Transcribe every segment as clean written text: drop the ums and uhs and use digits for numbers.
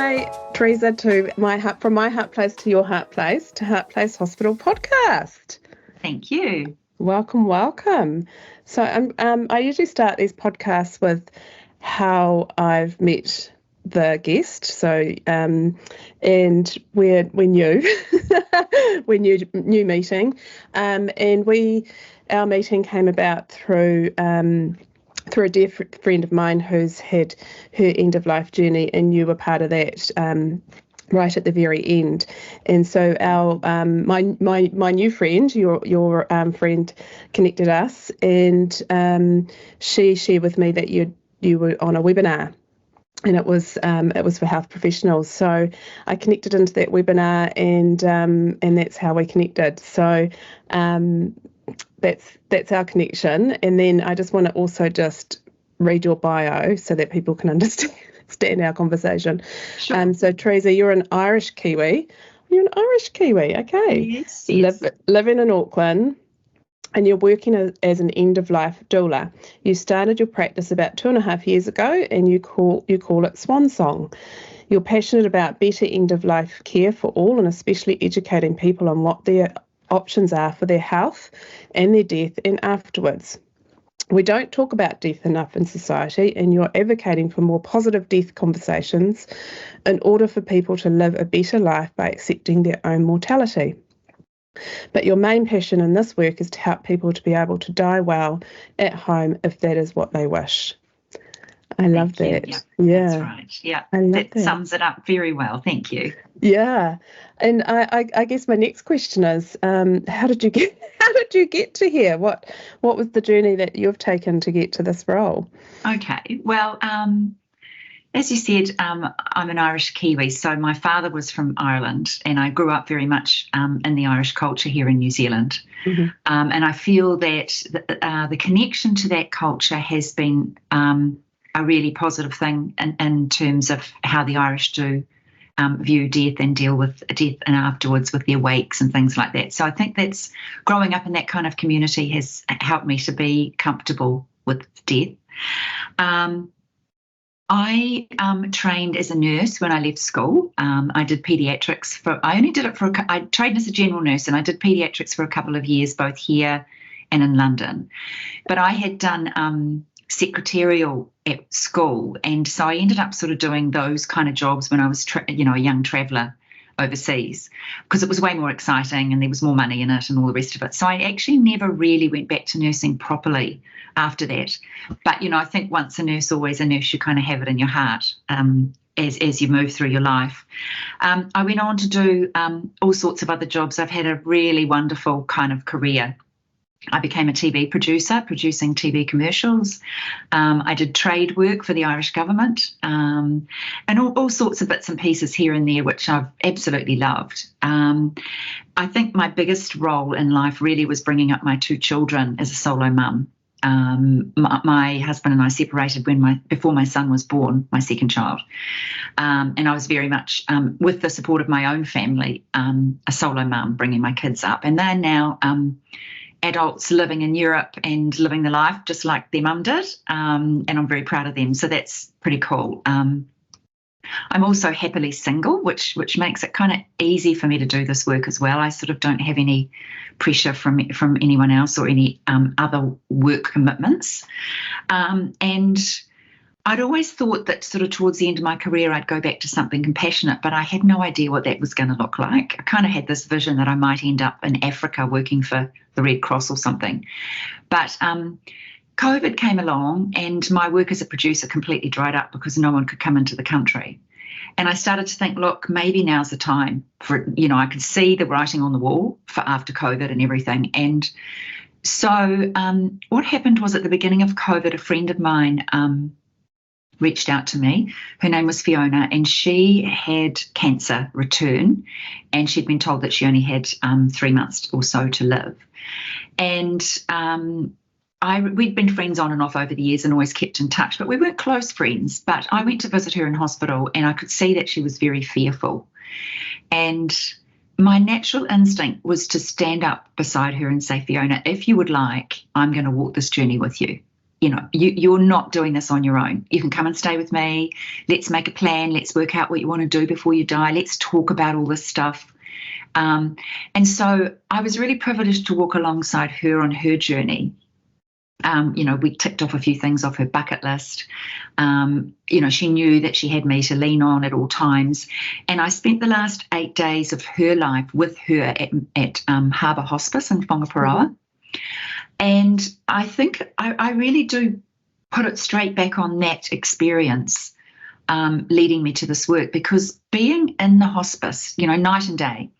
Hi, Treza, to from my heart place to your heart place to Heart Place Hospital podcast. Thank you. Welcome, welcome. So I usually start these podcasts with how I've met the guest. So and we're new, we're new meeting, and our meeting came about through a dear friend of mine who's had her end of life journey, and you were part of that right at the very end. And so our my new friend, your friend, connected us, and she shared with me that you were on a webinar. And it was for health professionals. So I connected into that webinar, and that's how we connected. So that's our connection. And then I just want to also just read your bio so that people can understand our conversation. Sure. So Treza, you're an Irish Kiwi. You're an Irish Kiwi, okay. Yes. Living in Auckland, and you're working as an End of Life Doula. You started your practice about 2.5 years ago, and you call it Swansong. You're passionate about better end of life care for all, and especially educating people on what their options are for their health and their death and afterwards. We don't talk about death enough in society, and you're advocating for more positive death conversations in order for people to live a better life by accepting their own mortality. But your main passion in this work is to help people to be able to die well at home if that is what they wish. I love that. Yeah, that's right. Yeah, I love that. Sums it up very well. Thank you. Yeah, and I guess my next question is, how did you get to here? What was the journey that you've taken to get to this role? Okay, well, as you said, I'm an Irish Kiwi, so my father was from Ireland, and I grew up very much in the Irish culture here in New Zealand. Mm-hmm. And I feel that the connection to that culture has been a really positive thing in terms of how the Irish do view death and deal with death and afterwards with their wakes and things like that. So I think that's growing up in that kind of community has helped me to be comfortable with death. I trained as a nurse when I left school. I did paediatrics I trained as a general nurse, and I did paediatrics for a couple of years, both here and in London. But I had done secretarial at school, and so I ended up sort of doing those kind of jobs when I was a young traveller overseas, because it was way more exciting and there was more money in it and all the rest of it. So I actually never really went back to nursing properly after that. But I think once a nurse, always a nurse. You kind of have it in your heart as you move through your life. I went on to do all sorts of other jobs. I've had a really wonderful kind of career. I became a TV producer, producing TV commercials. I did trade work for the Irish government, and all sorts of bits and pieces here and there, which I've absolutely loved. I think my biggest role in life really was bringing up my 2 children as a solo mum. My husband and I separated before my son was born, my second child, and I was very much with the support of my own family, a solo mum, bringing my kids up, and they're now adults living in Europe and living the life just like their mum did, and I'm very proud of them. So that's pretty cool. I'm also happily single, which makes it kind of easy for me to do this work as well. I sort of don't have any pressure from anyone else or any other work commitments. And I'd always thought that sort of towards the end of my career, I'd go back to something compassionate, but I had no idea what that was going to look like. I kind of had this vision that I might end up in Africa working for the Red Cross or something. But COVID came along, and my work as a producer completely dried up because no one could come into the country. And I started to think, look, maybe now's the time for, I could see the writing on the wall for after COVID and everything. And so what happened was, at the beginning of COVID, a friend of mine reached out to me. Her name was Fiona, and she had cancer return, and she'd been told that she only had 3 months or so to live. And we'd been friends on and off over the years and always kept in touch, but we weren't close friends. But I went to visit her in hospital, and I could see that she was very fearful. And my natural instinct was to stand up beside her and say, Fiona, if you would like, I'm going to walk this journey with you. you're not doing this on your own. You can come and stay with me. Let's make a plan. Let's work out what you want to do before you die. Let's talk about all this stuff. And so I was really privileged to walk alongside her on her journey. We ticked off a few things off her bucket list. She knew that she had me to lean on at all times. And I spent the last 8 days of her life with her at Harbour Hospice in Whangaparoa. And I think I really do put it straight back on that experience leading me to this work, because being in the hospice, night and day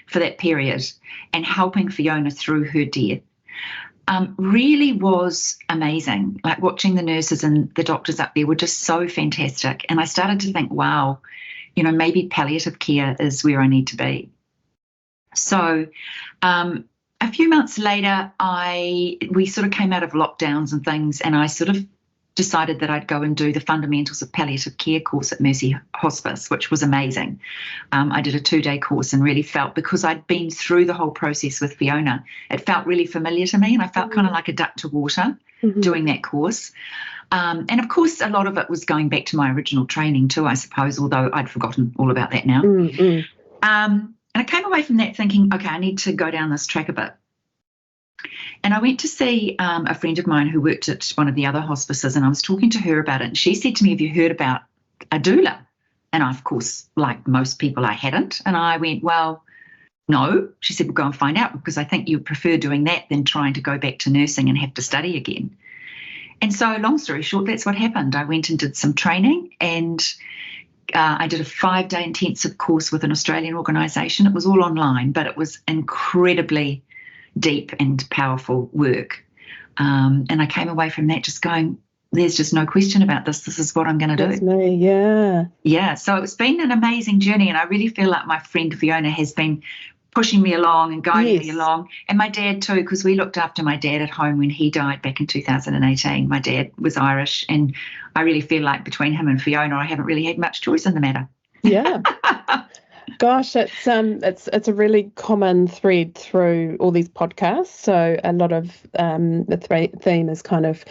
for that period and helping Fiona through her death really was amazing. Like, watching the nurses and the doctors up there were just so fantastic. And I started to think, wow, maybe palliative care is where I need to be. So a few months later, we sort of came out of lockdowns and things, and I sort of decided that I'd go and do the Fundamentals of Palliative Care course at Mercy Hospice, which was amazing. I did a 2-day course and really felt, because I'd been through the whole process with Fiona, it felt really familiar to me, and I felt kind of like a duck to water doing that course. And of course, a lot of it was going back to my original training too, I suppose, although I'd forgotten all about that now. And I came away from that thinking, okay, I need to go down this track a bit. And I went to see a friend of mine who worked at one of the other hospices, and I was talking to her about it. And she said to me, have you heard about a doula? And I, of course, like most people, I hadn't. And I went, well, no. She said, well, go and find out, because I think you prefer doing that than trying to go back to nursing and have to study again. And so, long story short, that's what happened. I went and did some training, and I did a 5-day intensive course with an Australian organisation. It was all online, but it was incredibly deep and powerful work. And I came away from that just going, there's just no question about this. This is what I'm going to do. That's me, yeah. Yeah, so it's been an amazing journey, and I really feel like my friend Fiona has been pushing me along and guiding me along. And my dad too, because we looked after my dad at home when he died back in 2018. My dad was Irish, and I really feel like between him and Fiona, I haven't really had much choice in the matter. Yeah. Gosh, it's a really common thread through all these podcasts. So a lot of the theme is kind of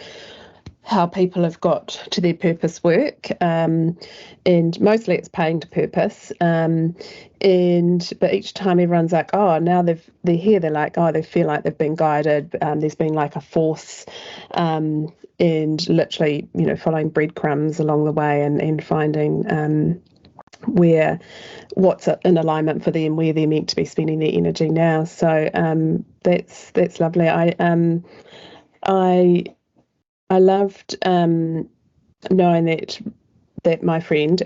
how people have got to their purpose work, and mostly it's paying to purpose. But each time everyone's like, oh, now they're here, they're like, oh, they feel like they've been guided. There's been like a force, and literally, following breadcrumbs along the way and finding what's in alignment for them, where they're meant to be spending their energy now. So that's lovely. I loved knowing that my friend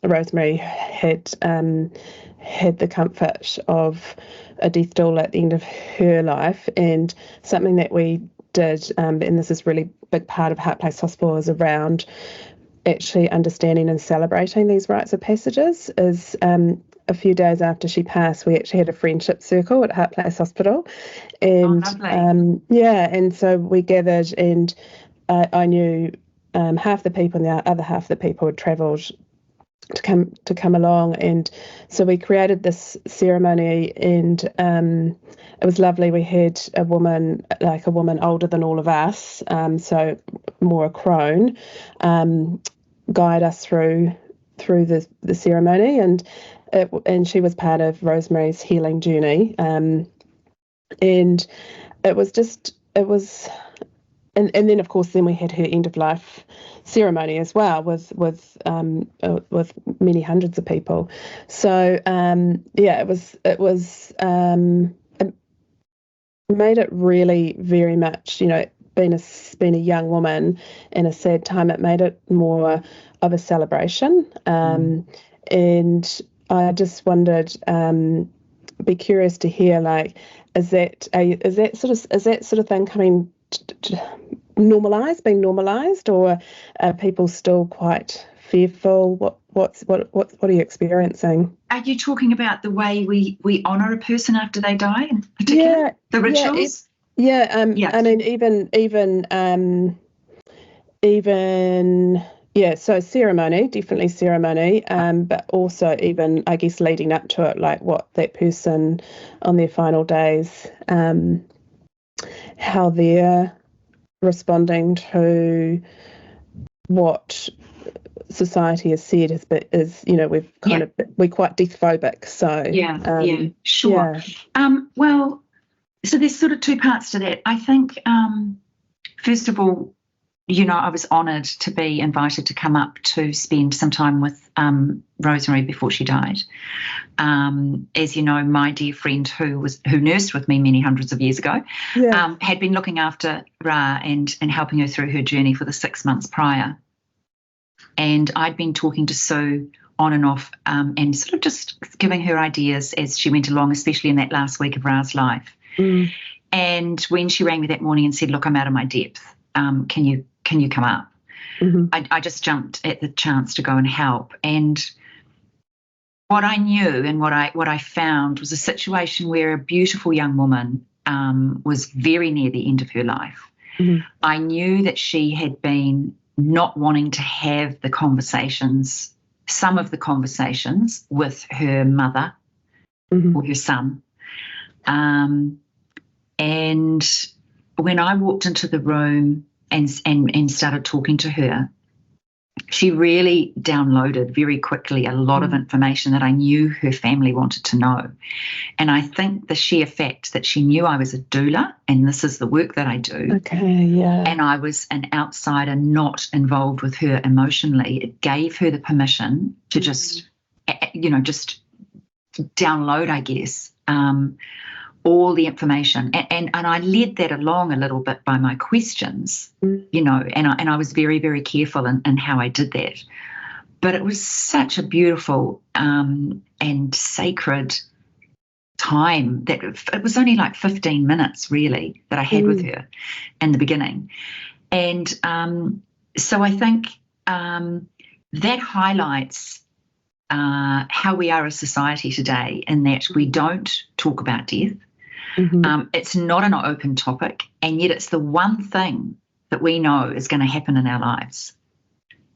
Rosemary had the comfort of a death doula at the end of her life, and something that we did, and this is really big part of Heart Place Hospital, is around actually understanding and celebrating these rites of passages. Is a few days after she passed, we actually had a friendship circle at Heart Place Hospital, and and so we gathered, and I knew half the people, and the other half of the people had travelled to come along, and so we created this ceremony, and it was lovely. We had a woman older than all of us, so more a crone, guide us through the ceremony, and she was part of Rosemary's healing journey, and it was. And then, of course, we had her end of life ceremony as well, with many hundreds of people. So it made it really very much, being a young woman in a sad time, it made it more of a celebration. And I just wondered, be curious to hear, like, is that sort of thing coming being normalized, or are people still quite fearful? What are you experiencing? Are you talking about the way we honour a person after they die, in particular? The rituals? I mean, even so ceremony, definitely ceremony, but also even, I guess, leading up to it, like what that person on their final days, how their responding to what society has said is we're quite death phobic. So sure. Well, so there's sort of two parts to that. I think first of all, I was honoured to be invited to come up to spend some time with Rosemary before she died. As you know, my dear friend who nursed with me many hundreds of years ago had been looking after Ra and helping her through her journey for the 6 months prior. And I'd been talking to Sue on and off and sort of just giving her ideas as she went along, especially in that last week of Ra's life. Mm. And when she rang me that morning and said, look, I'm out of my depth. Can you come up? Mm-hmm. I just jumped at the chance to go and help. And what I knew and what I found was a situation where a beautiful young woman was very near the end of her life. Mm-hmm. I knew that she had been not wanting to have some of the conversations with her mother mm-hmm. or her son. And when I walked into the room and started talking to her, she really downloaded very quickly a lot of information that I knew her family wanted to know. And I think the sheer fact that she knew I was a doula and this is the work that I do. Okay, yeah. And I was an outsider not involved with her emotionally, it gave her the permission to just download, I guess, all the information. And I led that along a little bit by my questions, and I was very, very careful in how I did that. But it was such a beautiful and sacred time that it was only like 15 minutes really that I had with her in the beginning. And so I think that highlights how we are a society today in that we don't talk about death. Mm-hmm. It's not an open topic, and yet it's the one thing that we know is going to happen in our lives.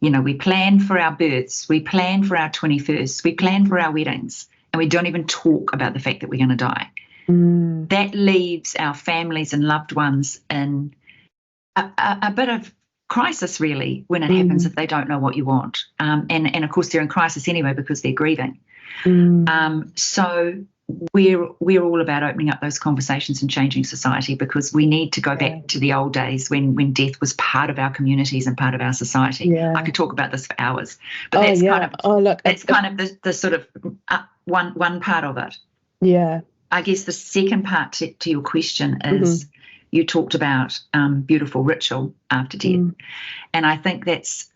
We plan for our births, we plan for our 21st, we plan for our weddings, and we don't even talk about the fact that we're going to die. Mm. That leaves our families and loved ones in a bit of crisis, really, when it happens if they don't know what you want. And of course, they're in crisis anyway because they're grieving. So we're all about opening up those conversations and changing society because we need to go back to the old days when death was part of our communities and part of our society. Yeah. I could talk about this for hours, but that's kind of the sort of one part of it. Yeah. I guess the second part to your question is you talked about beautiful ritual after death. And I think that's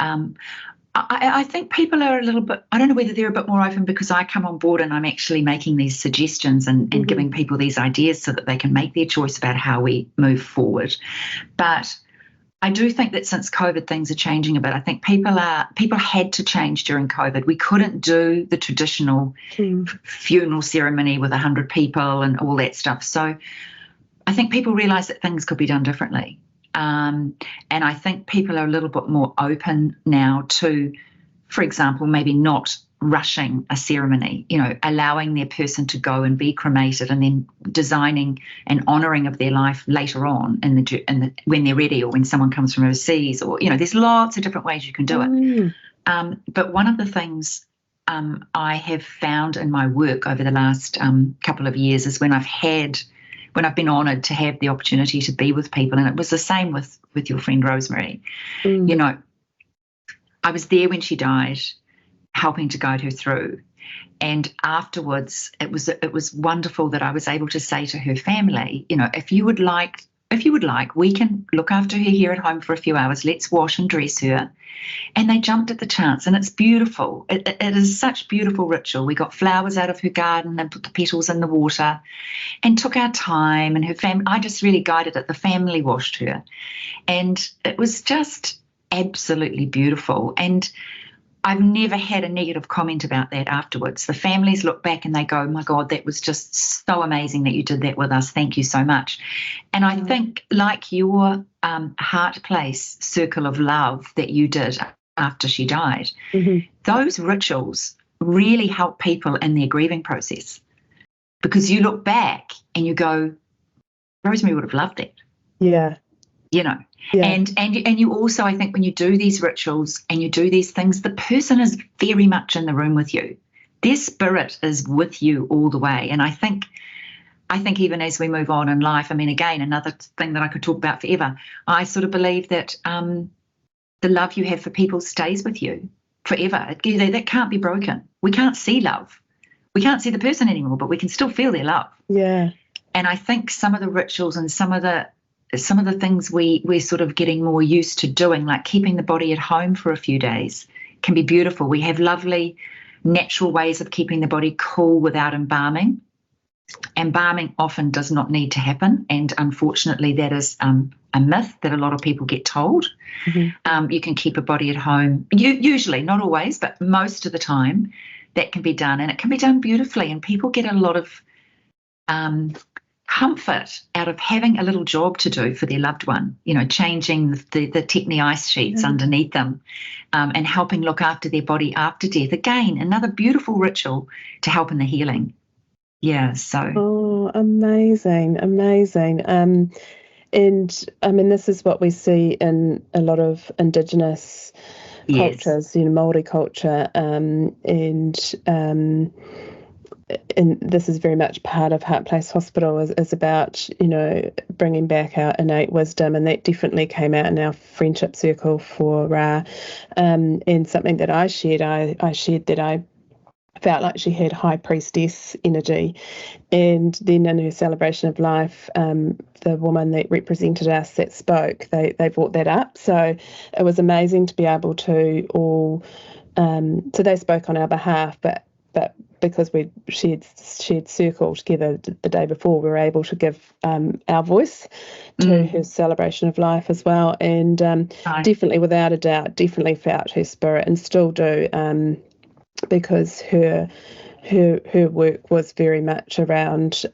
I think people are a little bit, I don't know whether they're a bit more open because I come on board and I'm actually making these suggestions and giving people these ideas so that they can make their choice about how we move forward. But I do think that since COVID, things are changing a bit. I think people had to change during COVID. We couldn't do the traditional funeral ceremony with 100 people and all that stuff. So I think people realised that things could be done differently. And I think people are a little bit more open now to, for example, maybe not rushing a ceremony, allowing their person to go and be cremated and then designing an honouring of their life later on when they're ready or when someone comes from overseas or, there's lots of different ways you can do it. But one of the things I have found in my work over the last couple of years is when I've been honoured to have the opportunity to be with people, and it was the same with your friend Rosemary. I was there when she died, helping to guide her through, and afterwards it was wonderful that I was able to say to her family, if you would like, we can look after her here at home for a few hours. Let's wash and dress her. And they jumped at the chance, and it's beautiful. It is such beautiful ritual. We got flowers out of her garden and put the petals in the water and took our time, and her family, I just really guided it. The family washed her, and it was just absolutely beautiful. And I've never had a negative comment about that afterwards. The families look back and they go, my God, that was just so amazing that you did that with us. Thank you so much. And I think like your heart place circle of love that you did after she died, those rituals really help people in their grieving process because you look back and you go, Rosemary would have loved it. Yeah. you know. Yeah. And you also, I think, when you do these rituals and you do these things, the person is very much in the room with you. Their spirit is with you all the way. And I think even as we move on in life, I mean, again, another thing that I could talk about forever, I sort of believe that the love you have for people stays with you forever. That can't be broken. We can't see love. We can't see the person anymore, but we can still feel their love. Yeah. And I think some of the rituals and some of the things we're sort of getting more used to doing, like keeping the body at home for a few days, can be beautiful. We have lovely natural ways of keeping the body cool without embalming. Embalming often does not need to happen, and unfortunately that is a myth that a lot of people get told. Mm-hmm. You can keep a body at home, usually, not always, but most of the time that can be done, and it can be done beautifully, and people get a lot of comfort out of having a little job to do for their loved one, changing the Techni ice sheets underneath them, and helping look after their body after death. Again, another beautiful ritual to help in the healing. Yeah, so. Oh, amazing. And I mean, this is what we see in a lot of Indigenous cultures, Māori culture, and this is very much part of Heart Place Hospital, is about, bringing back our innate wisdom, and that definitely came out in our friendship circle for Ra. And something that I shared that I felt like she had high priestess energy. And then in her celebration of life, the woman that represented us that spoke, they brought that up. So it was amazing to be able to all, so they spoke on our behalf, but because we shared circle together the day before, we were able to give our voice to her celebration of life as well. And definitely, without a doubt, definitely felt her spirit, and still do, because her work was very much around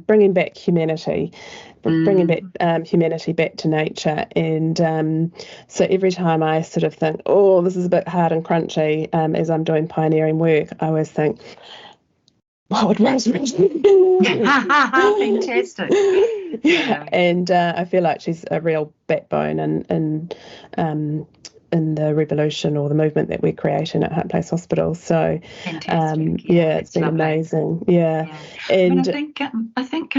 bringing back humanity. Bringing back humanity back to nature. And so every time I sort of think, oh, this is a bit hard and crunchy, as I'm doing pioneering work, I always think, what would Rosemary do? Fantastic. Yeah. And I feel like she's a real backbone in the revolution or the movement that we're creating at Heart Place Hospital. So fantastic. It's been lovely. Amazing. Yeah. And I think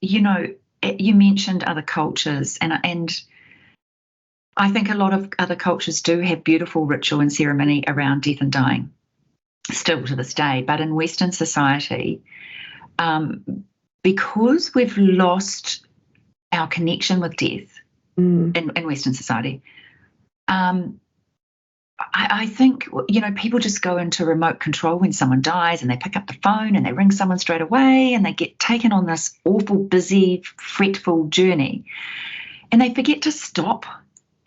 you mentioned other cultures, and I think a lot of other cultures do have beautiful ritual and ceremony around death and dying, still to this day. But in Western society, because we've lost our connection with death in Western society, I think, people just go into remote control when someone dies, and they pick up the phone and they ring someone straight away, and they get taken on this awful, busy, fretful journey. And they forget to stop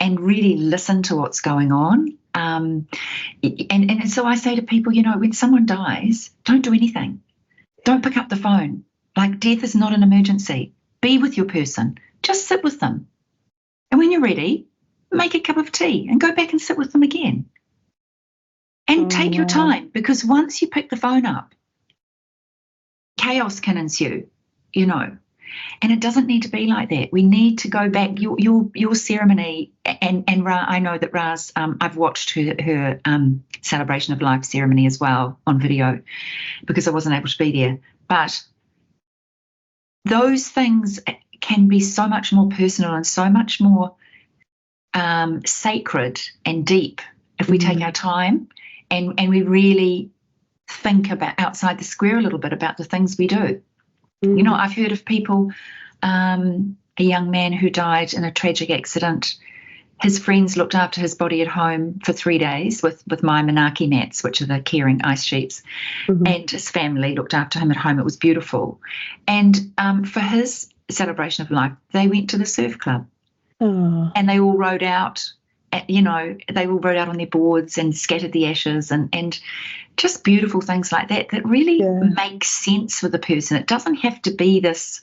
and really listen to what's going on. And so I say to people, when someone dies, don't do anything. Don't pick up the phone. Like, death is not an emergency. Be with your person. Just sit with them. And when you're ready, make a cup of tea and go back and sit with them again. And take your time, because once you pick the phone up, chaos can ensue, and it doesn't need to be like that. We need to go back. Your ceremony, and Ra, I know that Ra's, I've watched her celebration of life ceremony as well on video, because I wasn't able to be there. But those things can be so much more personal and so much more sacred and deep if we take our time and we really think about outside the square a little bit about the things we do. I've heard of people, a young man who died in a tragic accident. His friends looked after his body at home for 3 days with my manaki mats, which are the caring ice sheets, and his family looked after him at home. It was beautiful. And for his celebration of life, they went to the surf club. And they all rode out, they all rode out on their boards and scattered the ashes and just beautiful things like that really make sense for the person. It doesn't have to be this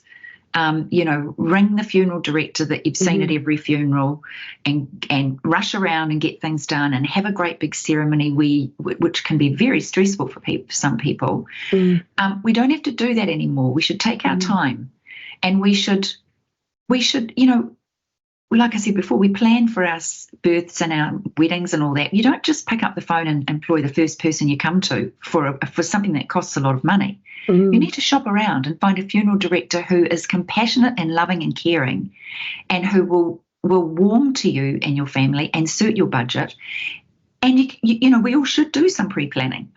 ring the funeral director that you've seen at every funeral and rush around and get things done and have a great big ceremony which can be very stressful for some people. We don't have to do that anymore. We should take our time, and we should, like I said before, we plan for our births and our weddings and all that. You don't just pick up the phone and employ the first person you come to for something that costs a lot of money. You need to shop around and find a funeral director who is compassionate and loving and caring, and who will warm to you and your family and suit your budget. And we all should do some pre-planning.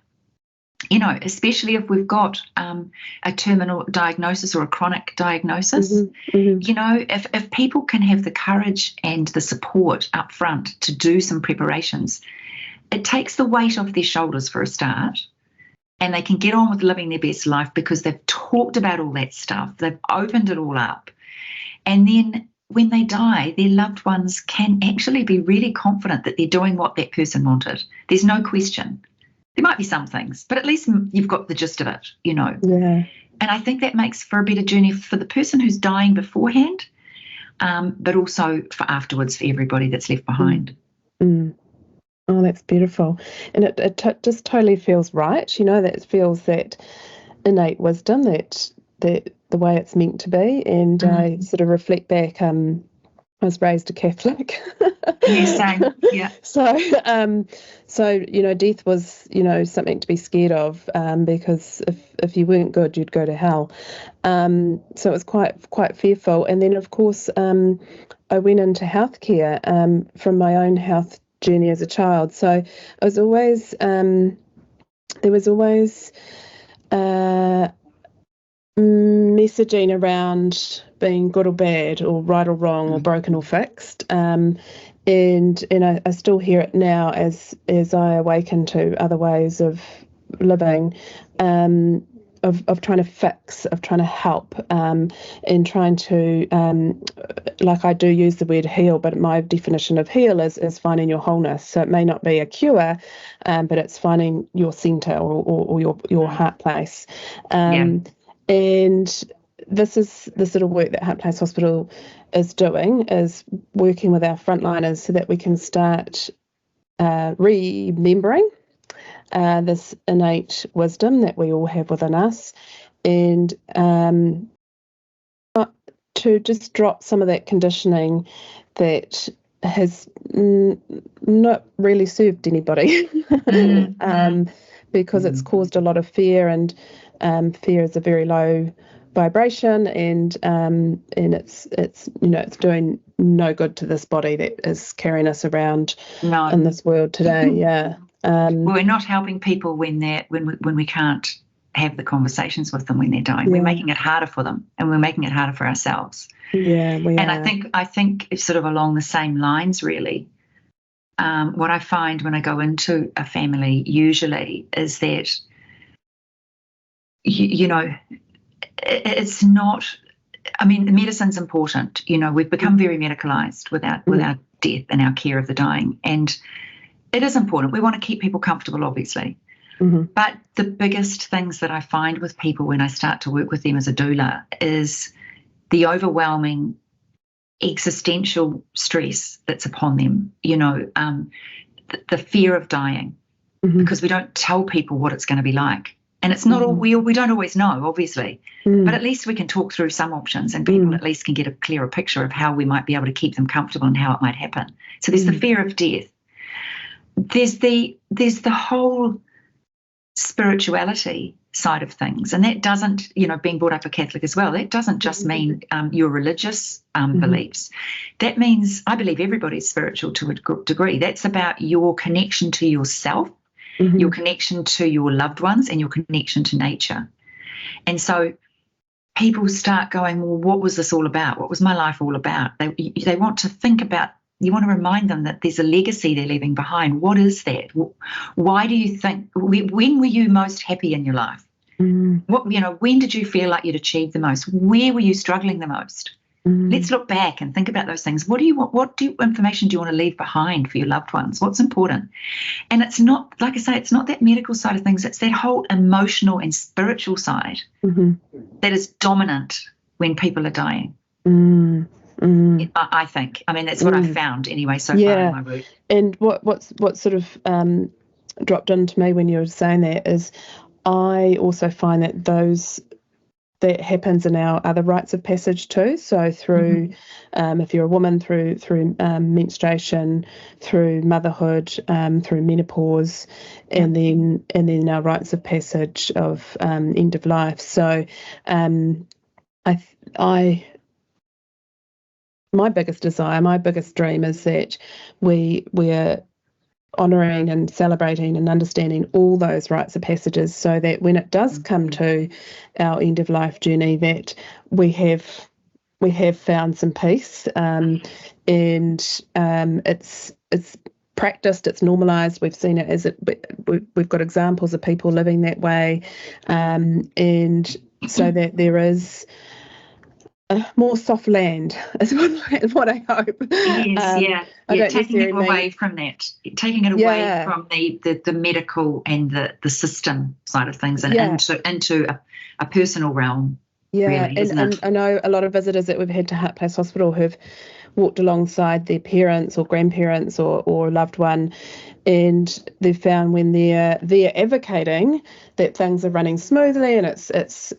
Especially if we've got a terminal diagnosis or a chronic diagnosis. If people can have the courage and the support up front to do some preparations, it takes the weight off their shoulders for a start, and they can get on with living their best life because they've talked about all that stuff. They've opened it all up. And then when they die, their loved ones can actually be really confident that they're doing what that person wanted. There's no question. There might be some things, but at least you've got the gist of it, Yeah. And I think that makes for a better journey for the person who's dying beforehand, but also for afterwards for everybody that's left behind. Oh, that's beautiful. And it just totally feels right, that it feels that innate wisdom, that the way it's meant to be. And I sort of reflect back, I was raised a Catholic. Yeah, same. Yeah. So death was something to be scared of, because if you weren't good, you'd go to hell. So it was quite fearful. And then of course I went into healthcare from my own health journey as a child. So I was always there was always messaging around being good or bad, or right or wrong, or broken or fixed, and I still hear it now as I awaken to other ways of living, of trying to fix, of trying to help, and trying to, like I do use the word heal, but my definition of heal is finding your wholeness. So it may not be a cure, but it's finding your centre or your heart place. And this is the sort of work that Heart Place Hospital is doing, is working with our frontliners so that we can start remembering this innate wisdom that we all have within us, and to just drop some of that conditioning that has not really served anybody, because it's caused a lot of fear, and fear is a very low vibration, and it's doing no good to this body that is carrying us around in this world today. We're not helping people when we can't have the conversations with them when they're dying. We're making it harder for them, and we're making it harder for ourselves. I think it's sort of along the same lines, really. What I find when I go into a family usually is that it's not, medicine's important. We've become very medicalised with our death and our care of the dying, and it is important. We want to keep people comfortable, obviously. But the biggest things that I find with people when I start to work with them as a doula is the overwhelming existential stress that's upon them, the fear of dying, because we don't tell people what it's going to be like. And it's not all, we don't always know, obviously, but at least we can talk through some options, and people at least can get a clearer picture of how we might be able to keep them comfortable and how it might happen. So there's the fear of death. There's the whole spirituality side of things, and that doesn't, being brought up a Catholic as well, that doesn't just mean your religious beliefs. That means I believe everybody's spiritual to a degree. That's about your connection to yourself, your connection to your loved ones, and your connection to nature. And so people start going, well, what was this all about? What was my life all about? They want to think about, you want to remind them that there's a legacy they're leaving behind. What is that? Why do you think, when were you most happy in your life? When did you feel like you'd achieved the most? Where were you struggling the most? Let's look back and think about those things. What information do you want to leave behind for your loved ones? What's important? And it's not, like I say, it's not that medical side of things. It's that whole emotional and spiritual side that is dominant Mm. people are dying. Mm. I think. I mean, that's what I've found anyway so far in my work. And what sort of dropped into me when you were saying that is, I also find that happens in our other rites of passage too. So through, if you're a woman, through menstruation, through motherhood, through menopause, and then our rites of passage of end of life. So, my biggest desire, my biggest dream is that we're honouring and celebrating and understanding all those rites of passages, so that when it does come to our end of life journey, that we have found some peace, and it's practiced, it's normalised. We've seen it we've got examples of people living that way, and so that there is more soft land is what I hope. Yes, taking it away from that, taking it away from the medical and the system side of things, and into a personal realm. Yeah, really, isn't it? I know a lot of visitors that we've had to Heart Place Hospital who've walked alongside their parents or grandparents or loved one, and they've found when they're advocating that things are running smoothly, and it's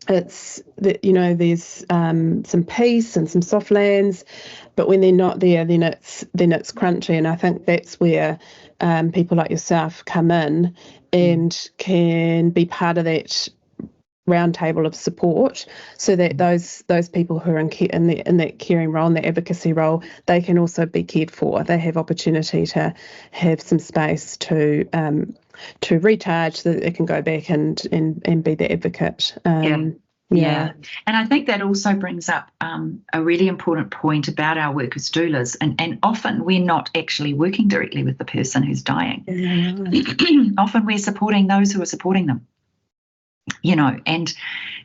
that, there's some peace and some soft lands, but when they're not there, then it's crunchy. And I think that's where people like yourself come in and can be part of that round table of support, so that those people who are in that caring role, in the advocacy role, they can also be cared for. They have opportunity to have some space to recharge, so that they can go back and be the advocate. Yeah. And I think that also brings up a really important point about our work as doulas. And often we're not actually working directly with the person who's dying. Often we're supporting those who are supporting them. And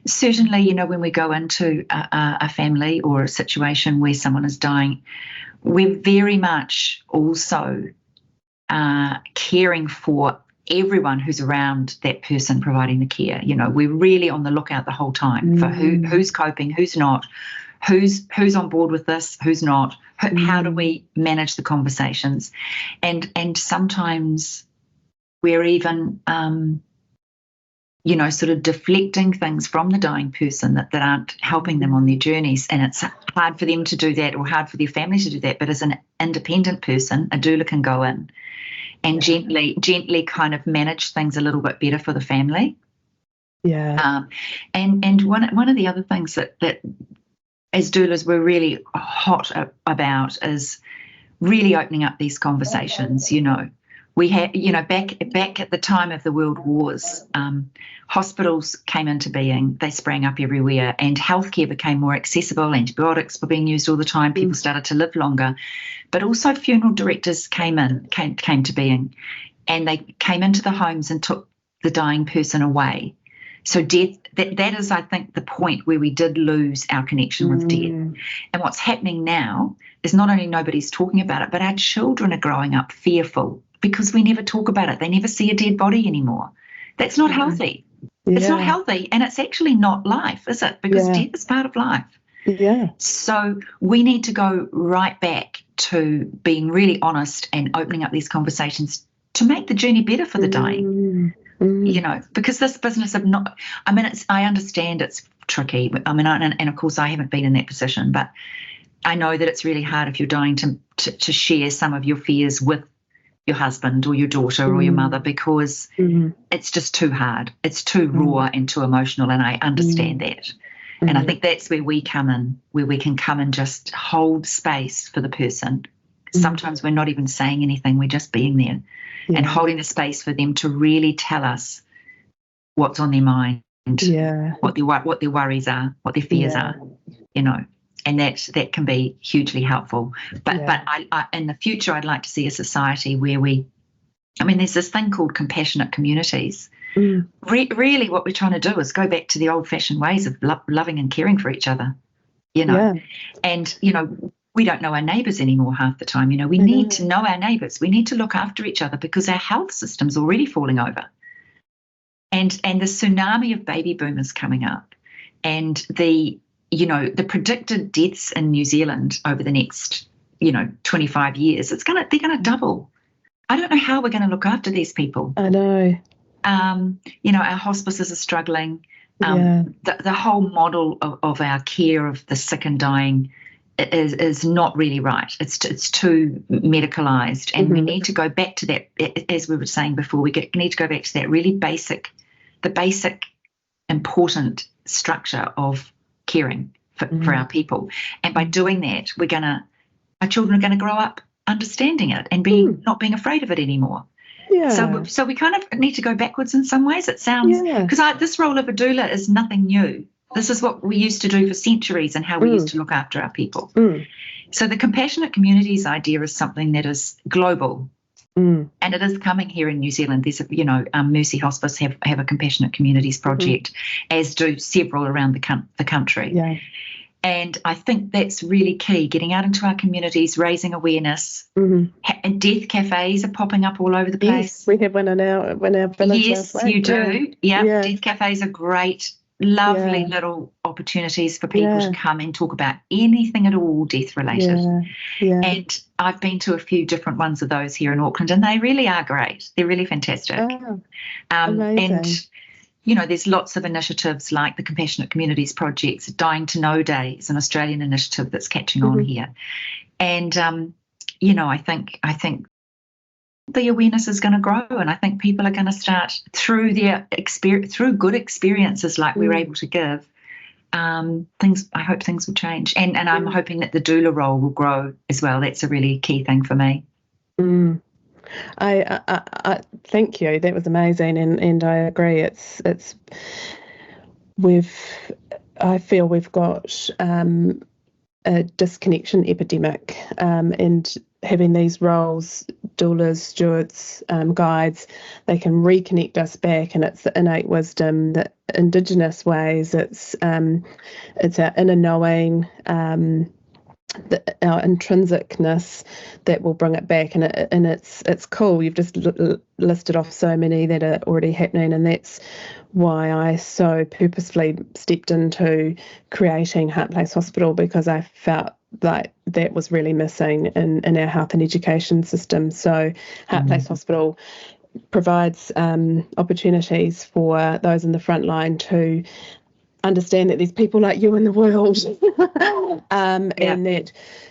certainly, when we go into a family or a situation where someone is dying, we're very much also caring for everyone who's around that person providing the care. We're really on the lookout the whole time for who's coping, who's not, who's on board with this, who's not. How do we manage the conversations? And sometimes we're even sort of deflecting things from the dying person that aren't helping them on their journeys. And it's hard for them to do that, or hard for their family to do that. But as an independent person, a doula can go in and gently kind of manage things a little bit better for the family. And one of the other things that as doulas we're really hot about is really opening up these conversations. We had, back at the time of the World Wars, hospitals came into being, they sprang up everywhere, and healthcare became more accessible. Antibiotics were being used all the time. People started to live longer. But also funeral directors came to being, and they came into the homes and took the dying person away. So death, that is, I think, the point where we did lose our connection with death. And what's happening now is not only nobody's talking about it, but our children are growing up fearful because we never talk about it. They never see a dead body anymore. That's not healthy. It's not healthy, and it's actually not life, is it? Because death is part of life. So we need to go right back to being really honest and opening up these conversations to make the journey better for the dying. Because this business of I understand it's tricky. And of course I haven't been in that position, but I know that it's really hard if you're dying to share some of your fears with your husband or your daughter or your mother, because it's just too hard. It's too raw and too emotional, and I understand that. And I think that's where we come in, where we can come and just hold space for the person. Sometimes we're not even saying anything, we're just being there and holding the space for them to really tell us what's on their mind, what their worries are, what their fears are, and that can be hugely helpful. But I in the future, I'd like to see a society where there's this thing called compassionate communities. Really what we're trying to do is go back to the old-fashioned ways of loving and caring for each other, and we don't know our neighbours anymore half the time. We need to know our neighbours. We need to look after each other, because our health system's already falling over, and the tsunami of baby boomers coming up, and the predicted deaths in New Zealand over the next 25 years, they're going to double. I don't know how we're going to look after these people. I know. Our hospices are struggling. The whole model of our care of the sick and dying is not really right. It's too medicalised, and we need to go back to that, as we were saying before. We need to go back to that really basic important structure of caring for our people. And by doing that, our children are going to grow up understanding it and not being afraid of it anymore. Yeah. So we kind of need to go backwards in some ways. It sounds, because this role of a doula is nothing new. This is what we used to do for centuries and how we used to look after our people. So the compassionate communities idea is something that is global. And it is coming here in New Zealand. There's Mercy Hospice have a compassionate communities project, as do several around the country. Yeah. And I think that's really key, getting out into our communities, raising awareness. And death cafes are popping up all over the place. Yes, we have one in our village. Yes, you do. Yeah. Death cafes are great, lovely little opportunities for people to come and talk about anything at all death related. And I've been to a few different ones of those here in Auckland, and they really are great. They're really fantastic. Amazing. And there's lots of initiatives like the Compassionate Communities Project's Dying to Know Day is an Australian initiative that's catching on here. And, I think the awareness is going to grow, and I think people are going to start through good experiences like we're able to give. I hope things will change. And I'm hoping that the doula role will grow as well. That's a really key thing for me. I thank you. That was amazing, and I agree. I feel we've got a disconnection epidemic, and having these roles, doulas, stewards, guides, they can reconnect us back, and it's the innate wisdom, the Indigenous ways. It's our inner knowing. Our intrinsicness that will bring it back, and it's cool. You've just listed off so many that are already happening, and that's why I so purposefully stepped into creating Heart Place Hospital, because I felt like that was really missing in our health and education system. So Heart Place Hospital provides opportunities for those in the front line to understand that there's people like you in the world, and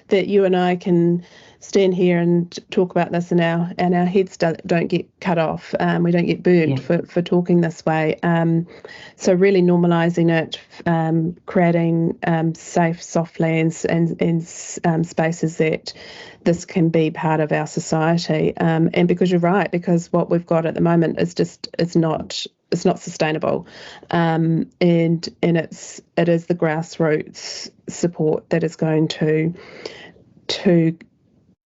that you and I can stand here and talk about this, and our heads don't get cut off. We don't get burned for talking this way. So really normalising it, creating safe, soft lands and spaces that this can be part of our society. And because you're right, because what we've got at the moment is it's not sustainable, and it is the grassroots support that is going to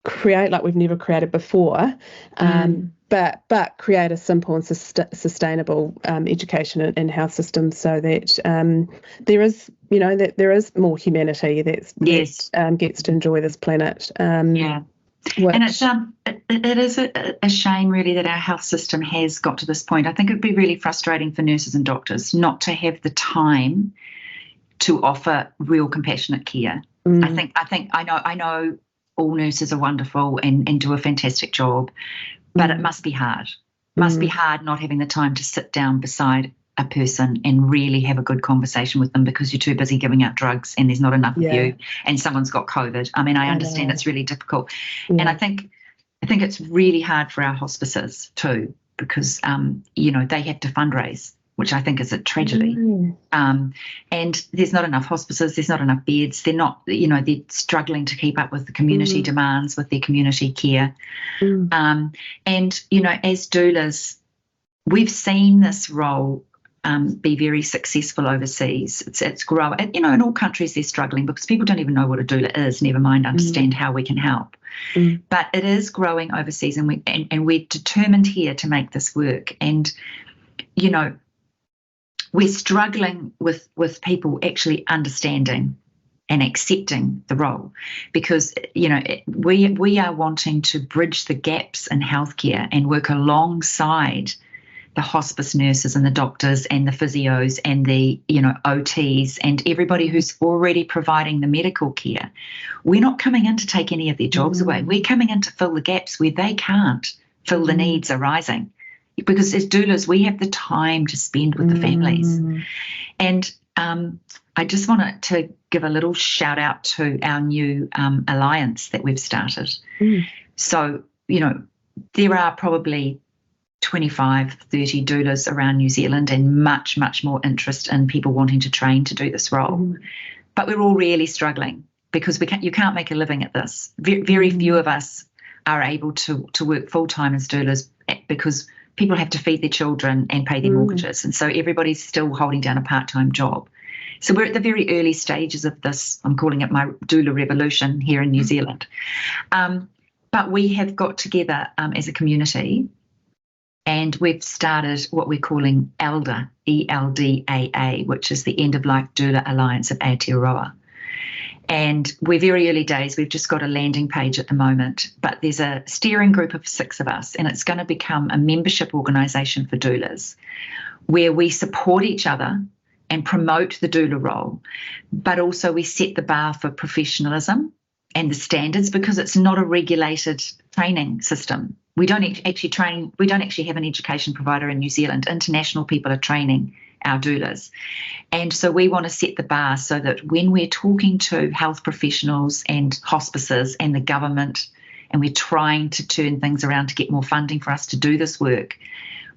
create like we've never created before, but create a simple and sustainable education and health system, so that there is more humanity that gets to enjoy this planet. And it is a shame, really, that our health system has got to this point. I think it would be really frustrating for nurses and doctors not to have the time to offer real compassionate care. I know all nurses are wonderful and do a fantastic job, but it must be hard. Must be hard not having the time to sit down beside a person and really have a good conversation with them, because you're too busy giving out drugs and there's not enough of you, and someone's got COVID. I mean, I understand it's really difficult. And I think it's really hard for our hospices too, because they have to fundraise, which I think is a tragedy. And there's not enough hospices, there's not enough beds. They're not, they're struggling to keep up with the community demands, with their community care. And as doulas, we've seen this role be very successful overseas. It's growing. In all countries they're struggling because people don't even know what a doula is, never mind understand how we can help. But it is growing overseas, and we're determined here to make this work. And we're struggling with people actually understanding and accepting the role, because we are wanting to bridge the gaps in healthcare and work alongside the hospice nurses and the doctors and the physios and the, OTs and everybody who's already providing the medical care. We're not coming in to take any of their jobs away. We're coming in to fill the gaps where they can't fill the needs arising. Because as doulas, we have the time to spend with the families. And I just wanted to give a little shout out to our new alliance that we've started. So, there are probably 25, 30 doulas around New Zealand and much, much more interest in people wanting to train to do this role. But we're all really struggling because you can't make a living at this. Very few of us are able to work full-time as doulas because people have to feed their children and pay their mortgages. And so everybody's still holding down a part-time job. So we're at the very early stages of this. I'm calling it my doula revolution here in New Zealand. But we have got together as a community, and we've started what we're calling ELDA, ELDAA, which is the End of Life Doula Alliance of Aotearoa. And we're very early days. We've just got a landing page at the moment, but there's a steering group of 6 of us, and it's going to become a membership organisation for doulas where we support each other and promote the doula role, but also we set the bar for professionalism and the standards because it's not a regulated training system. We don't actually train, we don't actually have an education provider in New Zealand. International people are training our doulas. And so we want to set the bar so that when we're talking to health professionals and hospices and the government, and we're trying to turn things around to get more funding for us to do this work,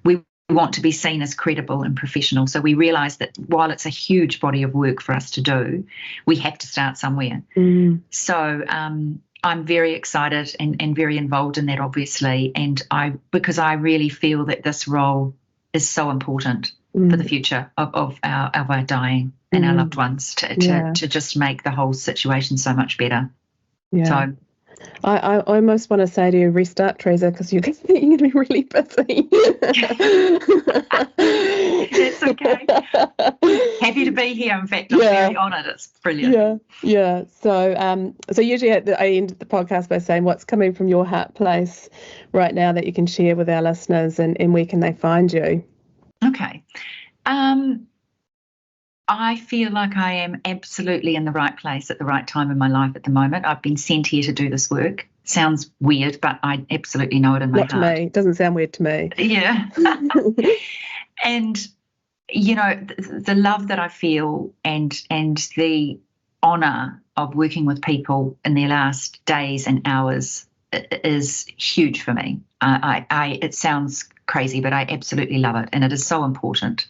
we want to be seen as credible and professional. So we realise that while it's a huge body of work for us to do, we have to start somewhere. So I'm very excited and very involved in that, obviously, and because I really feel that this role is so important for the future of our dying and our loved ones to just make the whole situation so much better. So I almost want to say to you, restart, Treza, because you're going to be really busy. That's okay. Happy to be here. In fact, I'm very honoured. It's brilliant. Yeah. So usually I end the podcast by saying what's coming from your heart place right now that you can share with our listeners, and where can they find you? Okay. I feel like I am absolutely in the right place at the right time in my life at the moment. I've been sent here to do this work. Sounds weird, but I absolutely know it in my heart. Not to me. It doesn't sound weird to me. Yeah. And, the love that I feel and the honour of working with people in their last days and hours is huge for me. It sounds crazy, but I absolutely love it, and it is so important.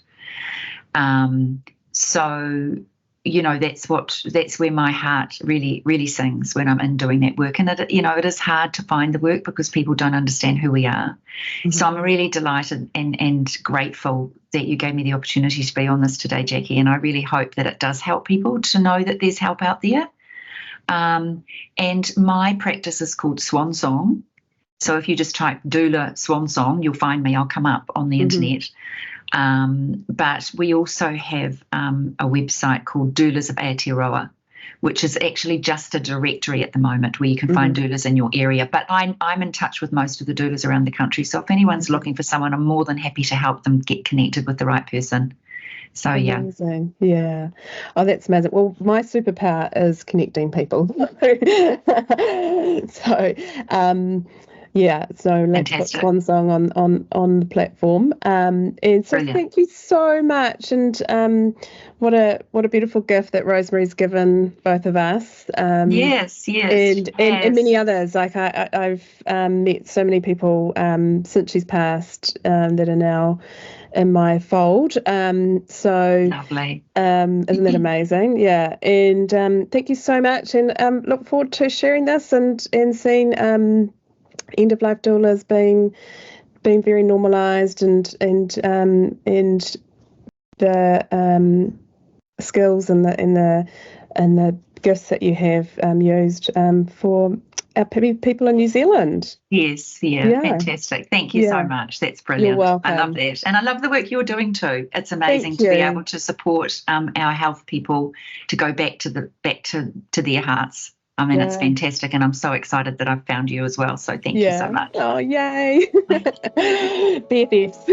So, that's where my heart really, really sings when I'm in doing that work. And it is hard to find the work because people don't understand who we are. So I'm really delighted and grateful that you gave me the opportunity to be on this today, Jackie. And I really hope that it does help people to know that there's help out there. And my practice is called Swansong. So if you just type doula Swansong, you'll find me. I'll come up on the internet. But we also have a website called Doulas of Aotearoa, which is actually just a directory at the moment where you can find doulas in your area. But I'm in touch with most of the doulas around the country. So if anyone's looking for someone, I'm more than happy to help them get connected with the right person. So, amazing. Yeah. Oh, that's amazing. Well, my superpower is connecting people. So let's put Swansong on the platform. And so Brilliant. Thank you so much. And what a beautiful gift that Rosemary's given both of us. Yes. And many others. Like I've met so many people since she's passed that are now in my fold. So lovely. Isn't that amazing? Yeah. And thank you so much. And look forward to sharing this and seeing End of Life Doulas being very normalised and the skills and the gifts that you have used for our people in New Zealand. Yes, fantastic. Thank you so much. That's brilliant. You're welcome. I love that, and I love the work you're doing too. It's amazing to be able to support our health people to go back to their hearts. I mean, it's fantastic, and I'm so excited that I've found you as well. So thank you so much. Oh, yay. BFFs.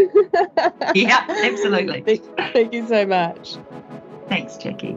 Yeah, absolutely. Thank you so much. Thanks, Jackie.